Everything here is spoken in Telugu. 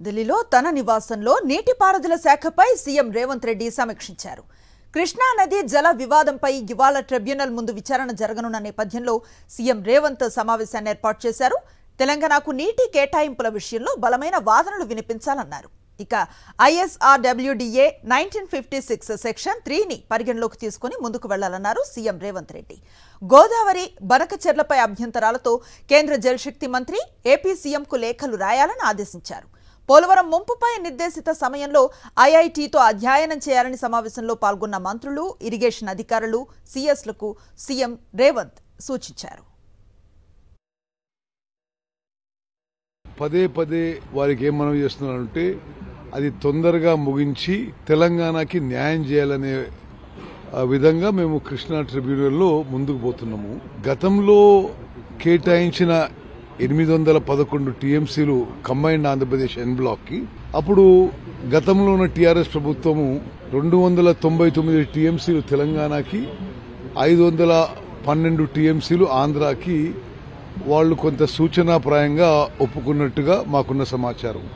ఢిల్లీలో తన నివాసంలో నీటిపారుదల శాఖపై సీఎం రేవంత్ రెడ్డి సమీక్షించారు. కృష్ణా నది జల వివాదంపై ఇవాళ ట్రిబ్యునల్ ముందు విచారణ జరగనున్న నేపథ్యంలో సీఎం రేవంత్ సమావేశాన్ని ఏర్పాటు చేశారు. తెలంగాణకు నీటి కేటాయింపుల విషయంలో బలమైన వాదనలు వినిపించాలన్నారు. ఇక ISRWDA 1956 సెక్షన్ 3ని పరిగణలోకి తీసుకుని ముందుకు వెళ్లాలన్నారు సీఎం రేవంత్ రెడ్డి. గోదావరి బనకచెర్లపై అభ్యంతరాలతో కేంద్ర జలశక్తి మంత్రి ఏపీ సీఎంకు లేఖలు రాయాలని ఆదేశించారు. పోలవరం ముంపుపై నిర్దేశిత సమయంలో IITతో అధ్యయనం చేయాలని సమావేశంలో పాల్గొన్న మంత్రులు, ఇరిగేషన్ అధికారులు, సీఎస్లకు సీఎం రేవంత్ సూచించారు. పదే పదే వారికి ఏం మనం చేస్తున్నారంటే అది తొందరగా ముగించి తెలంగాణకి న్యాయం చేయాలనే విధంగా మేము కృష్ణా ట్రిబ్యునల్లో ముందుకు పోతున్నాము. గతంలో కేటాయించిన 811 టీఎంసీలు కంబైన్డ్ ఆంధ్రప్రదేశ్ ఎన్ బ్లాక్ కి అప్పుడు గతంలో ఉన్న టీఆర్ఎస్ ప్రభుత్వము 299 టీఎంసీలు తెలంగాణకి, 512 టీఎంసీలు ఆంధ్రాకి వాళ్ళు కొంత సూచనాప్రాయంగా ఒప్పుకున్నట్టుగా మాకున్న సమాచారం.